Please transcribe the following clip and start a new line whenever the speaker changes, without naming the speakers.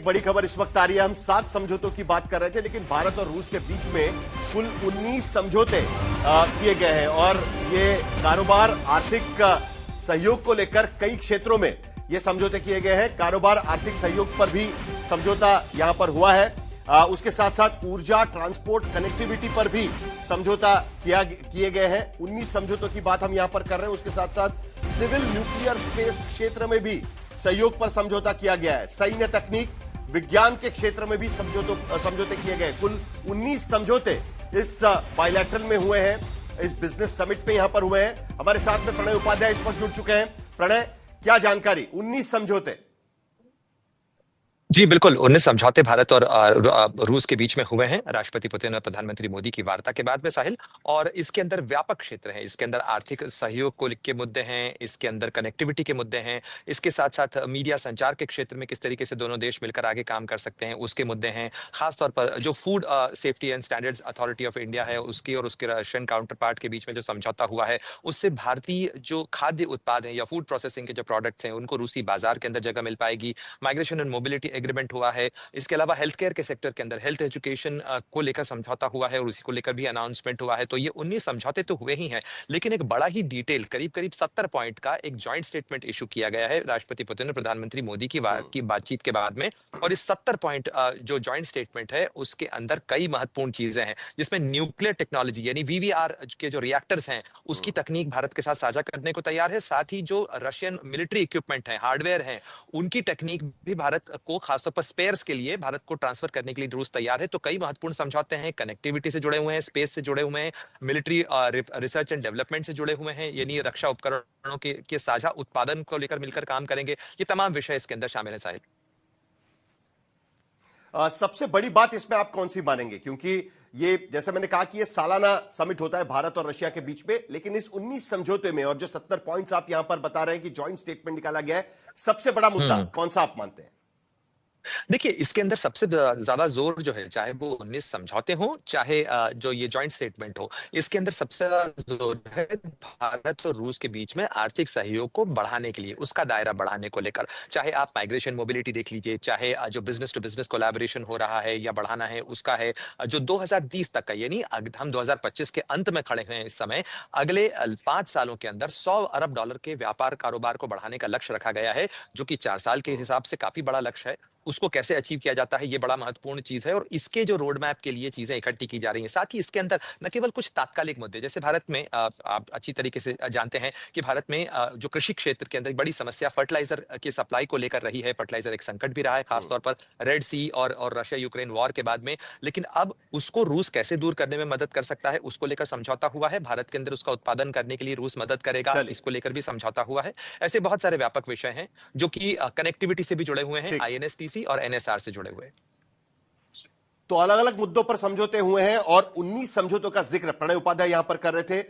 एक बड़ी खबर इस वक्त आ रही है। हम 7 समझौतों की बात कर रहे थे, लेकिन भारत और रूस के बीच में कुल 19 समझौते किए गए हैं और ये कारोबार आर्थिक सहयोग को लेकर कई क्षेत्रों में ये समझौते किए गए हैं। कारोबार आर्थिक सहयोग पर भी समझौता यहां पर हुआ है। उसके साथ साथ ऊर्जा, ट्रांसपोर्ट, कनेक्टिविटी पर भी समझौता किए गए हैं। 19 समझौतों की बात हम यहां पर कर रहे हैं। उसके साथ साथ सिविल न्यूक्लियर स्पेस क्षेत्र में भी सहयोग पर समझौता किया गया है। सैन्य तकनीक, विज्ञान के क्षेत्र में भी समझौते किए गए। कुल 19 समझौते इस बायलैटरल में हुए हैं, इस बिजनेस समिट में यहां पर हुए हैं। हमारे साथ में प्रणय उपाध्याय इस वक्त जुड़ चुके हैं। प्रणय, क्या जानकारी? 19 समझौते।
जी बिल्कुल, 19 समझौते भारत और रूस के बीच में हुए हैं राष्ट्रपति पुतिन और प्रधानमंत्री मोदी की वार्ता के बाद में, साहिल। और इसके अंदर व्यापक क्षेत्र है। इसके अंदर आर्थिक सहयोग को के मुद्दे हैं, इसके अंदर कनेक्टिविटी के मुद्दे हैं, इसके साथ साथ मीडिया संचार के क्षेत्र में किस तरीके से दोनों देश मिलकर आगे काम कर सकते हैं उसके मुद्दे हैं। खासतौर पर जो food safety and standards authority of India है उसकी और उसके रशियन काउंटर पार्ट के बीच में जो समझौता हुआ है, उससे भारतीय जो खाद्य उत्पाद हैं या फूड प्रोसेसिंग के जो प्रोडक्ट्स हैं उनको रूसी बाजार के अंदर जगह मिल पाएगी। माइग्रेशन एंड मोबिलिटी एग्रीमेंट हुआ है। इसके अलावा हेल्थ केयर के सेक्टर के अंदर हेल्थ एजुकेशन को लेकर समझौता हुआ है और उसी को लेकर भी अनाउंसमेंट हुआ है। तो ये 19 समझौते तो हुए ही हैं, लेकिन एक बड़ा ही डिटेल करीब करीब 70 पॉइंट का एक जॉइंट स्टेटमेंट इशू किया गया है राष्ट्रपति पुतिन और प्रधानमंत्री मोदी की बातचीत के बाद में। और इस 70 पॉइंट जो जॉइंट स्टेटमेंट है उसके अंदर कई महत्वपूर्ण चीजें हैं, जिसमें न्यूक्लियर टेक्नोलॉजी यानी वीवीआर के जो रिएक्टर्स हैं उसकी तकनीक भारत के साथ साझा करने को तैयार है। साथ ही जो रशियन मिलिट्री इक्विपमेंट है, हार्डवेयर है, उनकी टेक्निक भी भारत को खासतौर पर स्पेयर्स के लिए भारत को ट्रांसफर करने के लिए रूस तैयार है। तो कई महत्वपूर्ण समझौते हैं, कनेक्टिविटी से जुड़े हुए हैं, स्पेस से जुड़े हुए हैं, मिलिट्री रिसर्च एंड डेवलपमेंट से जुड़े हुए हैं, यानी रक्षा उपकरणों के साझा उत्पादन को लेकर मिलकर काम करेंगे। ये तमाम विषय इसके अंदर शामिल है, साहिल।
सबसे बड़ी बात इसमें आप कौन सी मानेंगे? क्योंकि ये, जैसे मैंने कहा कि ये सालाना समिट होता है भारत और रशिया के बीच में, लेकिन इस 19 समझौते में और जो 70 पॉइंट्स आप यहां पर बता रहे हैं कि जॉइंट स्टेटमेंट निकाला गया है, सबसे बड़ा मुद्दा कौन सा आप मानते हैं?
देखिए, इसके अंदर सबसे ज्यादा जोर जो है, चाहे वो 19 समझौते हों, चाहे जो ये जॉइंट स्टेटमेंट हो, इसके अंदर सबसे ज्यादा जोर है भारत और रूस के बीच में आर्थिक सहयोग को बढ़ाने के लिए, उसका दायरा बढ़ाने को लेकर। चाहे आप माइग्रेशन मोबिलिटी देख लीजिए, चाहे जो बिजनेस टू बिजनेस कोलैबोरेशन हो रहा है या बढ़ाना है उसका है, जो 2030 तक का, यानी हम 2025 के अंत में खड़े हैं इस समय, अगले 5 सालों के अंदर $100 अरब के व्यापार कारोबार को बढ़ाने का लक्ष्य रखा गया है, जो कि 4 साल के हिसाब से काफी बड़ा लक्ष्य है। उसको कैसे अचीव किया जाता है, ये बड़ा महत्वपूर्ण चीज है और इसके जो रोड मैप के लिए चीजें इकट्ठी की जा रही हैं। साथ ही इसके अंदर न केवल कुछ तात्कालिक मुद्दे, जैसे भारत में आप अच्छी तरीके से जानते हैं कि भारत में जो कृषि क्षेत्र के अंदर बड़ी समस्या फर्टिलाइजर की सप्लाई को लेकर रही है। फर्टिलाइजर एक संकट भी रहा है, खासतौर पर रेड सी और रशिया यूक्रेन वॉर के बाद में। लेकिन अब उसको रूस कैसे दूर करने में मदद कर सकता है, उसको लेकर समझौता हुआ है। भारत के अंदर उसका उत्पादन करने के लिए रूस मदद करेगा, इसको लेकर भी समझौता हुआ है। ऐसे बहुत सारे व्यापक विषय हैं जो कि कनेक्टिविटी से भी जुड़े हुए हैं, INSTC और NSR से जुड़े हुए।
तो अलग अलग मुद्दों पर समझौते हुए हैं और 19 समझौतों का जिक्र प्रणय उपाध्याय यहां पर कर रहे थे।